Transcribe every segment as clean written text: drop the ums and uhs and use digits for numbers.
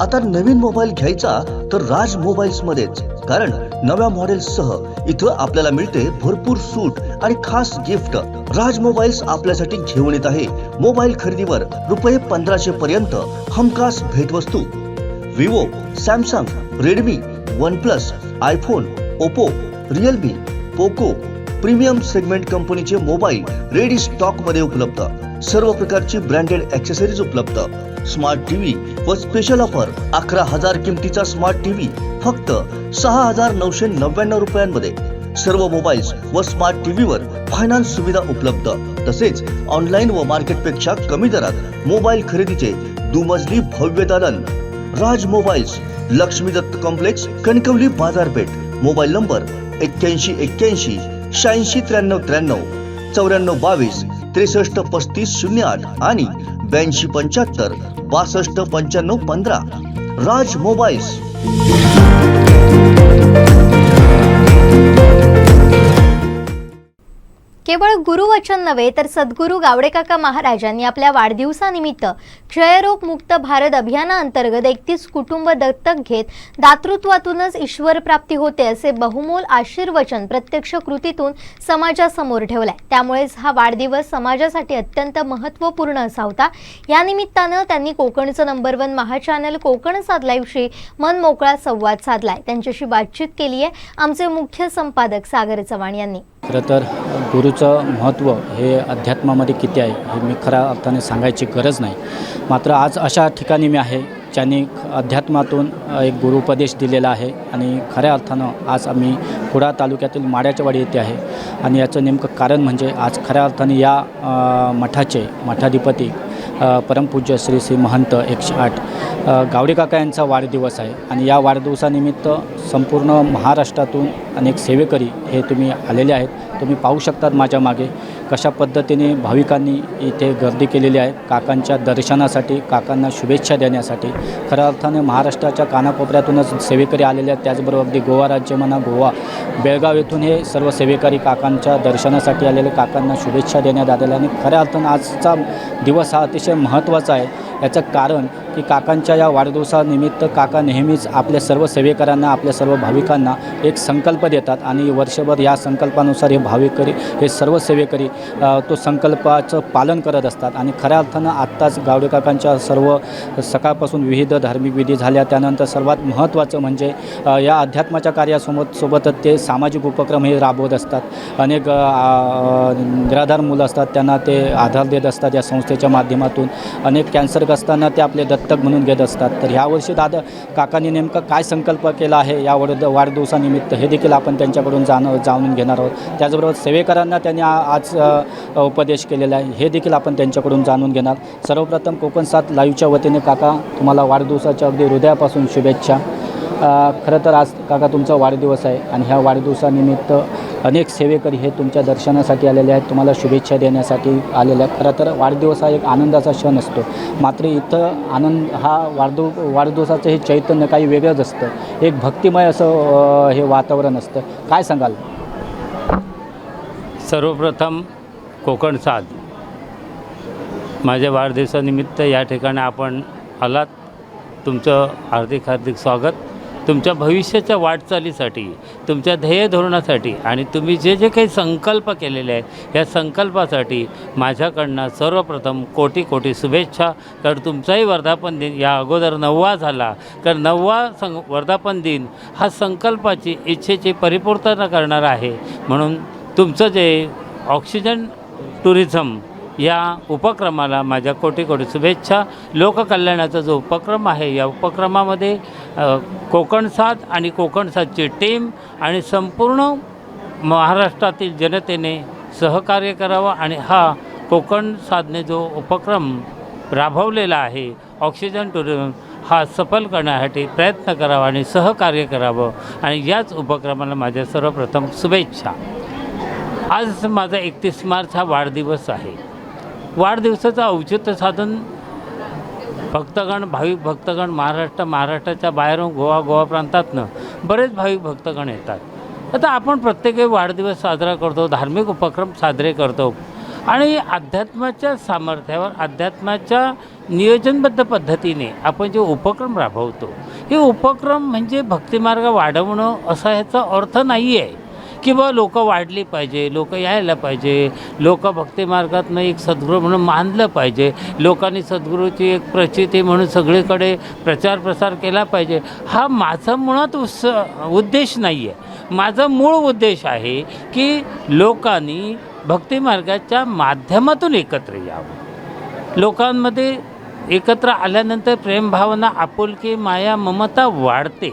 आता नवीन मोबाईल घ्यायचा तर राज मोबाईल्स मध्येच, कारण नव्या मॉडेल्ससह इथं आपल्याला मिळते भरपूर सूट आणि खास गिफ्ट। राज मोबाईल्स आपल्यासाठी घेऊन येत आहे मोबाईल खरेदीवर ₹1500 पर्यंत हमखास भेटवस्तू। Vivo, Samsung, Redmi, OnePlus, iPhone, Oppo, Realme, Poco premium segment कंपनीचे मोबाईल रेडी स्टॉक मध्ये उपलब्ध। सर्व प्रकारची ब्रँडेड ॲक्सेसरीज उपलब्ध। स्मार्ट टीव्ही व स्पेशल ऑफर 11,000 किमतीचा स्मार्ट टीव्ही फक्त 6,999 रुपयांमध्ये। सर्व मोबाईल्स व स्मार्ट टीव्हीवर फायनान्स सुविधा उपलब्ध। तसेच ऑनलाईन व मार्केटपेक्षा कमी दरात मोबाईल खरेदीचे दुमजली भव्य दालन। राज मोबाईल्स, लक्ष्मी दत्त कॉम्प्लेक्स, कणकवली बाजारपेठ। मोबाईल नंबर 8181 86 93 93 94 22 63 35 08 आणि 82 75 62 95 15। राज मोबाईल्स। केवळ गुरुवचन नव्हे तर सद्गुरू गावडेकाका महाराज यांनी आपल्या वाढदिवसानिमित्त क्षयरोग मुक्त भारत अभियानाअंतर्गत 31 कुटुंब दत्तक घेत दातृत्वातूनच ईश्वर प्राप्ती होते असे बहुमोल आशीर्वचन प्रत्यक्ष कृतीतून समाजासमोर ठेवले। त्यामुळेच हा वाढदिवस समाजासाठी अत्यंत महत्त्वपूर्ण असा होता। या निमित्ताने त्यांनी कोकणचं नंबर 1 महा चॅनल कोकण साध लाईव्हशी मन मोकळा संवाद साधलाय। त्यांच्याशी बातचीत केली आहे आमचे मुख्य संपादक सागर चव्हाण यांनी। खरं तर गुरुचं महत्त्व हे अध्यात्मामध्ये किती आहे हे मी खऱ्या अर्थाने सांगायची गरज नाही। मात्र आज अशा ठिकाणी मी आहे ज्यांनी अध्यात्मातून एक गुरुपदेश दिलेला आहे आणि खऱ्या अर्थानं आज आम्ही कुडाळ तालुक्यातील माड्याच्यावाडी येथे आहे। आणि याचं नेमकं कारण म्हणजे आज खऱ्या अर्थाने या मठाचे मठाधिपती परमपूज्य श्री श्री महंत 108 गावडेकाका यांचा वाढदिवस आहे। आणि या वाढदिवसानिमित्त संपूर्ण महाराष्ट्रातून अनेक सेवेकरी हे तुम्ही आलेले आहेत। तुम्ही पाहू शकतात माझ्या मागे कशा पद्धतीने भाविकांनी इथे गर्दी केलेली आहे काकांच्या दर्शनासाठी, काकांना शुभेच्छा देण्यासाठी। खऱ्या अर्थाने महाराष्ट्राच्या कानाकोपऱ्यातूनच सेवेकरी आलेले आहेत। त्याचबरोबर अगदी गोवा राज्य म्हणा, गोवा बेळगाव येथून हे सर्व सेवेकरी काकांच्या दर्शनासाठी आलेले, काकांना शुभेच्छा देण्यात आलेल्या। आणि खऱ्या अर्थानं आजचा दिवस हा अतिशय महत्त्वाचा आहे। याचं कारण की काकांच्या या वाढदिवसानिमित्त काका नेहमीच आपल्या सर्व सेवेकरांना, आपल्या सर्व भाविकांना एक संकल्प देतात आणि वर्षभर या संकल्पानुसार हे भाविकरी, हे सर्व सेवेकरी तो संकल्पाचं पालन करत असतात। आणि खऱ्या अर्थानं आत्ताच गावडेकाकांच्या सर्व सकाळपासून विविध धार्मिक विधी झाल्या। त्यानंतर सर्वात महत्त्वाचं म्हणजे या अध्यात्माच्या कार्यासोबतच ते सामाजिक उपक्रम हे राबवत असतात। अनेक निराधार मुलं असतात त्यांना ते आधार देत असतात या संस्थेच्या माध्यमातून। अनेक कॅन्सरग्रस्तांना ते आपले दत्तक म्हणून घेत असतात। तर यावर्षी काकांनी नेमकं काय संकल्प केला आहे या वाढदिवसानिमित्त हे देखील आपण त्यांच्याकडून जाणून घेणार आहोत। त्याचबरोबर सेवेकरांना त्यांनी आज उपदेश केलेला आहे हे देखील आपण त्यांच्याकडून जाणून घेणार। सर्वप्रथम कोकण साथ लाईव्हच्या वतीने काका तुम्हाला वाढदिवसाच्या अगदी हृदयापासून शुभेच्छा। खरं तर आज काका तुमचा वाढदिवस आहे आणि ह्या वाढदिवसानिमित्त अनेक सेवेकरी हे तुमच्या दर्शनासाठी आलेले आहेत, तुम्हाला शुभेच्छा देण्यासाठी आलेले आहेत। खरं तर वाढदिवस हा एक आनंदाचा क्षण असतो, मात्र इथं आनंद हा वाढदिवसाचं हे चैतन्य काही वेगळंच असतं। एक भक्तिमय असं हे वातावरण असतं। काय सांगाल? सर्वप्रथम कोकण साध माझ्या वाढदिवसानिमित्त या ठिकाणी आपण आलात, तुमचं हार्दिक हार्दिक स्वागत। तुमच्या भविष्याच्या वाटचालीसाठी, तुमच्या ध्येय धोरणासाठी आणि तुम्ही जे जे काही संकल्प केलेले आहेत या संकल्पासाठी माझ्याकडनं सर्वप्रथम कोटी कोटी शुभेच्छा। कारण तुमचाही वर्धापन दिन या अगोदर 9वा झाला, कारण 9वा वर्धापन दिन हा संकल्पाची, इच्छेची परिपूर्तता करणार आहे। म्हणून तुमचं जे ऑक्सिजन टुरिझम या उपक्रमाला माझ्या कोटी कोटी शुभेच्छा। लोककल्याणाचा जो उपक्रम आहे या उपक्रमामध्ये कोकण साथ आणि कोकण साथची टीम आणि संपूर्ण महाराष्ट्रातील जनतेने सहकार्य करावं आणि हा कोकण साधने जो उपक्रम राबवलेला आहे ऑक्सिजन टुरिझम हा सफल करण्यासाठी प्रयत्न करावा आणि सहकार्य करावं आणि याच उपक्रमाला माझ्या सर्वप्रथम शुभेच्छा। आज माझा 31 मार्च हा वाढदिवस आहे। वाढदिवसाचं औचित्य साधून भक्तगण, भाविक भक्तगण महाराष्ट्राच्या बाहेरून गोवा प्रांतातनं बरेच भाविक भक्तगण येतात। आता आपण प्रत्येक वाढदिवस साजरा करतो, धार्मिक उपक्रम साजरे करतो आणि अध्यात्माच्या सामर्थ्यावर, अध्यात्माच्या नियोजनबद्ध पद्धतीने आपण जे उपक्रम राबवतो, हे उपक्रम म्हणजे भक्तिमार्ग वाढवणं असा ह्याचा अर्थ नाही आहे की बा लोक वाढली पाहिजे, लोक यायला पाहिजे, लोक भक्तिमार्गातनं एक सद्गुरू म्हणून मानलं पाहिजे, लोकांनी सद्गुरूची एक प्रचिती म्हणून सगळीकडे प्रचार प्रसार केला पाहिजे. हा माझा मुळात उद्देश नाही आहे. माझा मूळ उद्देश आहे की लोकांनी भक्तिमार्गाच्या माध्यमातून एकत्र यावं. लोकांमध्ये एकत्र आल्यानंतर प्रेमभावना, आपुलकी, माया, ममता वाढते,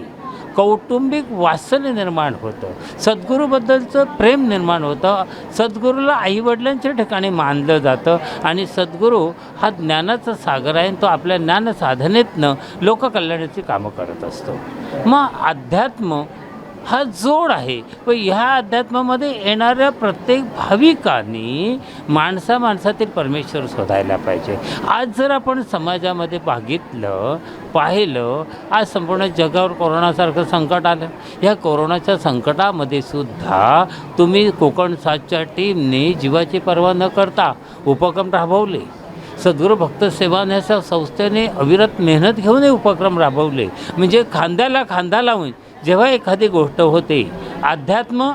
कौटुंबिक वात्सल्य निर्माण होतं, सद्गुरूबद्दलचं प्रेम निर्माण होतं, सद्गुरूला आईवडिलांच्या ठिकाणी मानलं जातं आणि सद्गुरू हा ज्ञानाचा सागर आहे. तो आपल्या ज्ञानसाधनेतनं लोककल्याणाची कामं करत असतो. मग अध्यात्म हा जोड आहे. व ह्या अध्यात्मामध्ये येणाऱ्या प्रत्येक भाविकांनी माणसातील परमेश्वर शोधायला पाहिजे. आज जर आपण समाजामध्ये पाहिलं, आज संपूर्ण जगावर कोरोनासारखं संकट आलं. ह्या कोरोनाच्या संकटामध्ये सुद्धा तुम्ही कोकण 7च्या टीमने जीवाची पर्वा न करता उपक्रम राबवले. सद्गुरू भक्त सेवा न्यास संस्थेने अविरत मेहनत घेऊन हे उपक्रम राबवले. म्हणजे खांद्याला खांदा लावून जेव्हा एखादी गोष्ट होते, अध्यात्म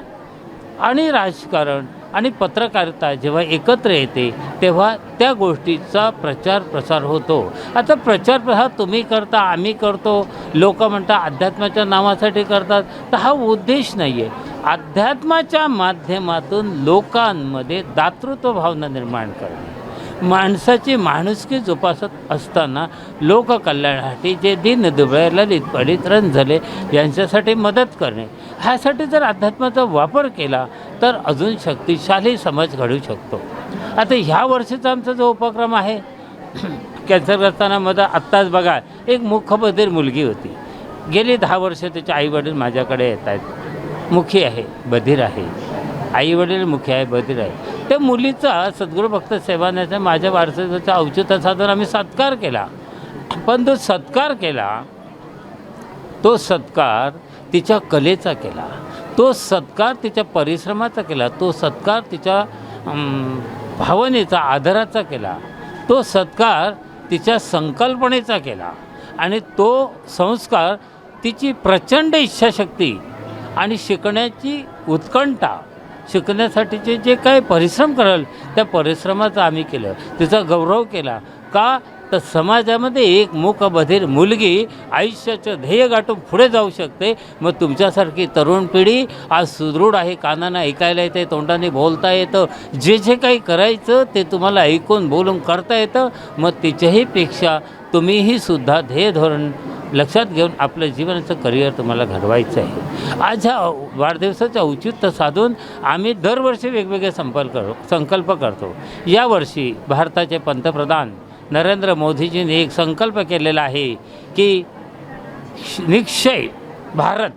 आणि राजकारण आणि पत्रकारिता जेव्हा एकत्र येते, तेव्हा त्या गोष्टीचा प्रचार प्रसार होतो. आता प्रचार प्रसार तुम्ही करता, आम्ही करतो, लोक म्हणतात अध्यात्माच्या नावासाठी करतात, तर हा उद्देश नाही आहे. अध्यात्माच्या माध्यमातून लोकांमध्ये दातृत्व भावना निर्माण करणे, माणसाची माणुसकी जोपासत असताना लोककल्याणासाठी जे दीनदुबळे, ललित पडित, रंजले यांच्यासाठी मदत करणे, ह्यासाठी जर अध्यात्माचा वापर केला तर अजून शक्तिशाली समाज घडू शकतो. आता ह्या वर्षीचा आमचा जो उपक्रम आहे, कॅन्सरग्रस्तांमध्ये आत्ताच बघा, एक मुखबधीर मुलगी होती. गेली 10 वर्ष त्याचे आईवडील माझ्याकडे येत आहेत. मुखी आहे, बधीर आहे, आईवडील मुखी आहे, बधीर आहे. त्या मुलीचा सद्गुरू भक्त सेवान्याचा माझ्या वारसाचा औचित्य साधून आम्ही सत्कार केला. पण तो सत्कार तिच्या कलेचा केला, तो सत्कार तिच्या परिश्रमाचा केला, तो सत्कार तिच्या भावनेचा, आदराचा केला, तो सत्कार तिच्या संकल्पनेचा केला. आणि तो संस्कार तिची प्रचंड इच्छाशक्ती आणि शिकण्याची उत्कंठा, शिकण्यासाठीचे जे काही परिश्रम कराल त्या परिश्रमाचा आम्ही केलं, तिचा गौरव केला. का तर समाजामध्ये एक मूकबधीर मुलगी आयुष्याचं ध्येय गाठून पुढे जाऊ शकते. मग तुमच्यासारखी तरुण पिढी आज सुदृढ आहे, कानानं ऐकायला येते, तोंडाने बोलता येतं, जे काही करायचं ते तुम्हाला ऐकून बोलून करता येतं. मग तिच्याहीपेक्षा तुम्हीही सुद्धा ध्येय धोरण लक्षात घेऊन आपलं जीवनाचं करिअर तुम्हाला घडवायचं आहे. आज ह्या वाढदिवसाचं औचित्य साधून आम्ही दरवर्षी वेगवेगळे संकल्प करतो. यावर्षी भारताचे पंतप्रधान नरेंद्र मोदीजींनी एक संकल्प केलेला आहे की निक्षय भारत.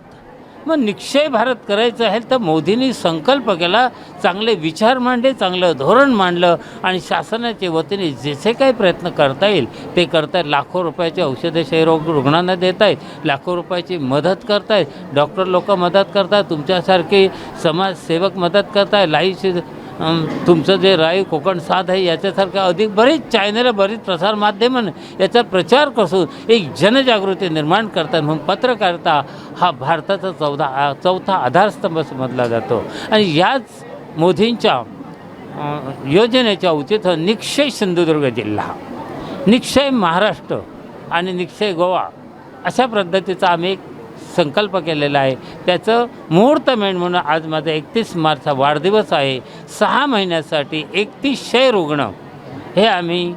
मग निक्षय भारत करायचं आहे तर मोदींनी संकल्प केला, चांगले विचार मांडले, चांगलं धोरण मांडलं आणि शासनाच्या वतीने जसे काही प्रयत्न करता येईल ते करतायत. लाखो रुपयाची औषधे क्षयरोग रुग्णांना देत आहेत, लाखो रुपयाची मदत करतायत, डॉक्टर लोक मदत करतात, तुमच्यासारखे समाजसेवक मदत करताय, लाईव्हची तुमचं जे राय कोकण 7 आहे याच्यासारखं अधिक बरेच चॅनल, बरीच प्रसारमाध्यमं याचा प्रचार करून एक जनजागृती निर्माण करतात. म्हणून पत्रकारिता हा भारताचा चौथा आधारस्तंभ समजला जातो. आणि याच मोदींच्या योजनेच्या औचित्य निक्षय सिंधुदुर्ग जिल्हा, निक्षय महाराष्ट्र आणि निक्षय गोवा अशा पद्धतीचा आम्ही एक संकल्प केलेला आहे. त्याचं मुहूर्तमेढ म्हणून आज माझा 31 मार्चचा वाढदिवस आहे. 6 महिन्यासाठी 3100 रुग्ण हे आम्ही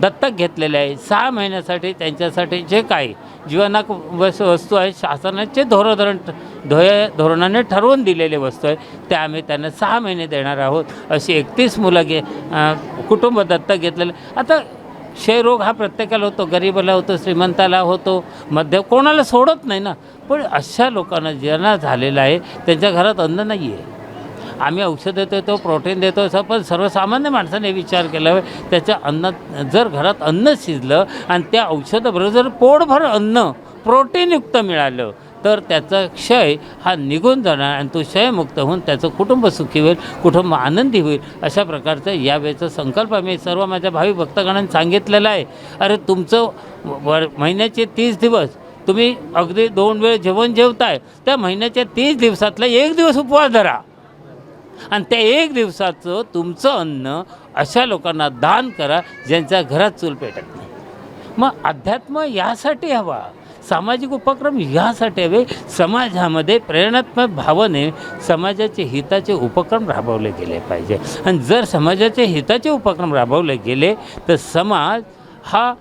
दत्तक घेतलेले आहे. 6 महिन्यासाठी त्यांच्यासाठी जे काही जीवनाक वस्तू आहे, शासनाचे धोरणाने ठरवून दिलेले वस्तू आहे, त्या आम्ही त्यांना 6 महिने देणार आहोत. अशी 31 मुलं कुटुंब दत्तक घेतलेले. आता क्षयरोग हा प्रत्येकाला होतो, गरिबाला होतो, श्रीमंताला होतो, कोणाला सोडत नाही ना. पण अशा लोकांना ज्यांना झालेलं आहे त्यांच्या घरात अन्न नाही आहे. आम्ही औषध देतो, प्रोटीन देतो, असं पण सर्वसामान्य माणसाने विचार केला आहे. त्याच्या जर घरात अन्न शिजलं आणि त्या औषधाबरोबर जर पोटभर अन्न प्रोटीनयुक्त मिळालं तर त्याचा क्षय हा निघून जाणार आणि तो क्षयमुक्त होऊन त्याचं कुटुंब सुखी होईल, कुटुंब आनंदी होईल. अशा प्रकारचं यावेळेचा संकल्प मी सर्व माझ्या भाविक भक्तगणांनी सांगितलेला आहे. अरे तुमचं महिन्याचे 30 दिवस तुम्ही अगदी 2 वेळ जेवण जेवताय, त्या महिन्याच्या 30 दिवसातला 1 दिवस उपवास धरा आणि त्या 1 दिवसाचं तुमचं अन्न अशा लोकांना दान करा ज्यांच्या घरात चूल पेटत नाही. मग अध्यात्म यासाठी हवा, सामाजिक उपक्रम यासाठी हवे. समाजामध्ये प्रेरणात्मक भावने समाजाचे हिताचे उपक्रम राबवले गेले पाहिजे आणि जर समाजाचे हिताचे उपक्रम राबवले गेले तर समाज हा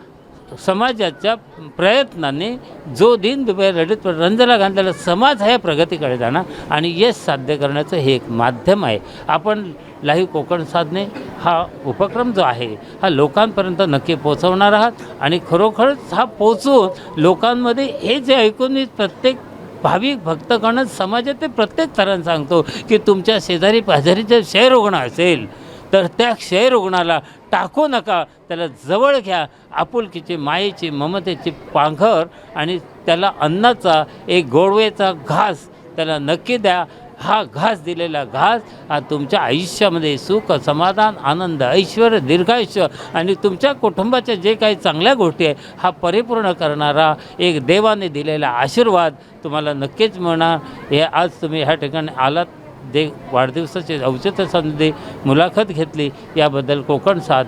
समाजाच्या प्रयत्नाने जो दिन दुबई लढत रंजला घातलेला समाज हा प्रगतीकडे जाणार आणि यश साध्य करण्याचं हे एक माध्यम आहे. आपण लाईव्ह कोकण साधने हा उपक्रम जो आहे हा लोकांपर्यंत नक्की पोचवणार आहात आणि खरोखरच हा पोचवून लोकांमध्ये हे जे ऐकून मी प्रत्येक भाविक भक्तगण समाजातील प्रत्येक थरांना सांगतो की तुमच्या शेजारी पाजारी जर क्षयरुग्ण असेल तर त्या क्षयरुग्णाला टाकू नका, त्याला जवळ घ्या, आपुलकीची मायेची ममतेची पांघर आणि त्याला अन्नाचा एक गोडवेचा घास त्याला नक्की द्या. हा घास दिलेला घास हा तुमच्या आयुष्यामध्ये सुख, समाधान, आनंद, ऐश्वर, दीर्घायुष्य आणि तुमच्या कुटुंबाच्या जे काही चांगल्या गोष्टी आहे हा परिपूर्ण करणारा एक देवाने दिलेला आशीर्वाद तुम्हाला नक्कीच मिळणार. हे आज तुम्ही ह्या ठिकाणी आलात, वाढदिवसाची औचित्य संधी मुलाखत घेतली याबद्दल कोकण साध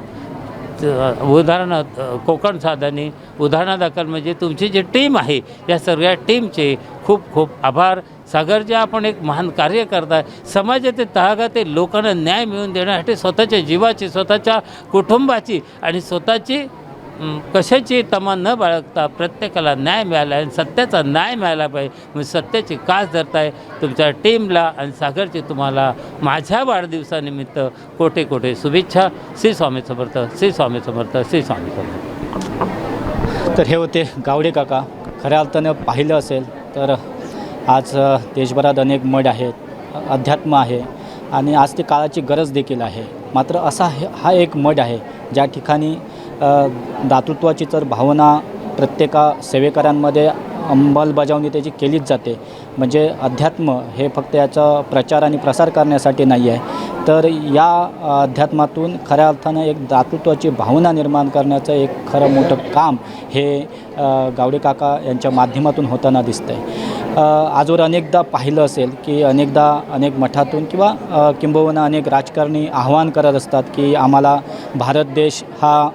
कोकण साधाने उदाहरणादाखल म्हणजे तुमची जी टीम आहे या सगळ्या टीमचे खूप खूप आभार. सागर जे आपण एक महान कार्य करताय, समाजातील तळागाळातील लोकांना न्याय मिळवून देण्यासाठी स्वतःच्या जीवाची, स्वतःच्या कुटुंबाची आणि स्वतःची कशाची तमा न बाळगता प्रत्येकाला न्याय मिळाला आणि सत्याचा न्याय मिळाला पाहिजे. म्हणजे सत्याची कास धरताय तुमच्या टीमला आणि सागरची तुम्हाला माझ्या वाढदिवसानिमित्त कोटे कोटे शुभेच्छा. श्री स्वामी समर्थ, श्री स्वामी समर्थ, श्री स्वामी समर्थ. तर हे होते गावडे काका. खऱ्या अर्थानं पाहिलं असेल तर आज देशभरात अनेक मठ आहेत, अध्यात्म आहे आणि आज ती काळाची गरज देखील आहे. मात्र असा हा एक मठ आहे ज्या ठिकाणी दातृत्वाची तर भावना प्रत्येका सेवेकरांमध्ये अंमलबजावणी त्याची केलीच जाते. म्हणजे अध्यात्म हे फक्त याचा प्रचार आणि प्रसार करण्यासाठी नाही आहे, तर या अध्यात्मातून खऱ्या अर्थानं एक दातृत्वाची भावना निर्माण करण्याचं एक खरं मोठं काम हे गावडे काका यांच्या माध्यमातून होताना दिसतं आहे. आजवर अनेकदा पाहिलं असेल की अनेक मठातून किंवा किंबहुना अनेक राजकारणी आव्हान करत असतात की आम्हाला भारत देश हा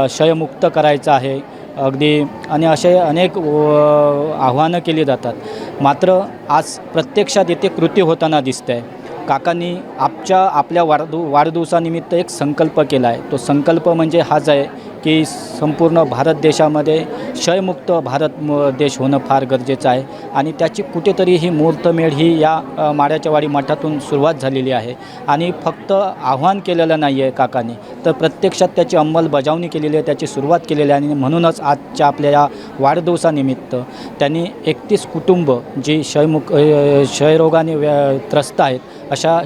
क्षयमुक्त करायचा आहे अगदी, आणि असे अनेक आव्हानं केली जातात. मात्र आज प्रत्यक्षात येथे कृती होताना दिसतं आहे. काकांनी आपल्या वाढदिवसानिमित्त एक संकल्प केला आहे. तो संकल्प म्हणजे हाच आहे की संपूर्ण भारत देशामध्ये क्षयमुक्त देश होणं फार गरजेचं आहे आणि त्याची कुठेतरी ही मुहूर्तमेढ ही या माड्याच्या वाडी मठातून सुरुवात झालेली आहे. आणि फक्त आव्हान केलेलं नाही आहे काकांनी, तर प्रत्यक्षात त्याची अंमलबजावणी केलेली आहे, त्याची सुरुवात केलेली आहे. आणि म्हणूनच आजच्या आपल्या या वाढदिवसानिमित्त त्यांनी 31 कुटुंब जी क्षयरोगाने त्रस्त आहेत, अशा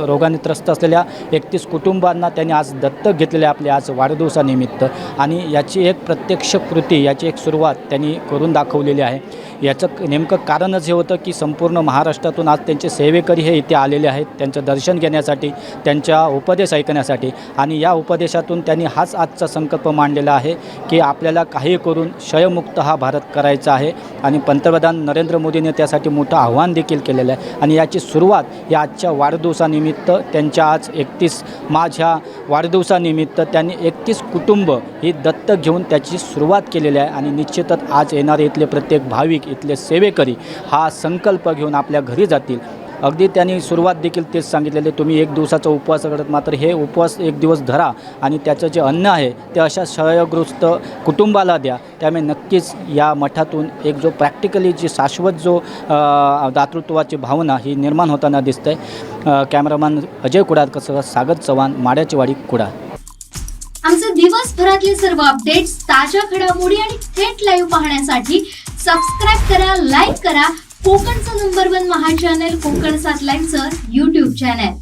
रोगाने त्रस्त असलेल्या 31 कुटुंबांना त्यांनी आज दत्तक घेतलेले आपल्या आज वाढदिवसानिमित्त. आणि याची एक प्रत्यक्ष कृती, याची एक सुरुवात त्यांनी करून दाखवलेली आहे. याचं नेमकं कारणच हे होतं की संपूर्ण महाराष्ट्रातून आज त्यांचे सेवेकरी हे इथे आलेले आहेत त्यांचं दर्शन घेण्यासाठी, त्यांच्या उपदेश ऐकण्यासाठी. आणि या उपदेशातून त्यांनी हाच आजचा संकल्प मांडलेला आहे की आपल्याला काही करून क्षयमुक्त हा भारत करायचा आहे. आणि पंतप्रधान नरेंद्र मोदींनी त्यासाठी मोठं आव्हान देखील केलेलं आहे. आणि याची सुरुवात या आजच्या वाढदिवसानिमित्त त्यांच्या आज 31 मार्च ह्या वाढदिवसानिमित्त त्यांनी 31 कुटुंब ही दत्तक घेऊन त्याची सुरुवात केलेली आहे. आणि निश्चितच आज येणारे इथले प्रत्येक भाविक, इथले सेवेकरी हा संकल्प घेऊन आपल्या घरी जातील. अगदी त्यांनी सुरुवात देखील तेच सांगितलेले, तुम्ही 1 दिवसाचा उपवास करत, मात्र हे उपवास 1 दिवस धरा आणि त्याचं जे अन्न आहे ते अशा क्षयग्रस्त कुटुंबाला द्या. त्यामुळे नक्कीच या मठातून एक जो प्रॅक्टिकली जी शाश्वत जो दातृत्वाची भावना ही निर्माण होताना दिसतं आहे. कॅमेरामॅन अजय कुडाळकर, सागर चव्हाण, माड्याची वाडी, कुडाळ. आमचे दिवसभरातले सर्व अपडेट्स, ताज्या घडामोडी आणि थेट लाईव्ह पाहण्यासाठी सबस्क्राईब करा, लाईक करा कोकणचं नंबर 1 महा चॅनल कोकण 7 लाईनचं YouTube चॅनल.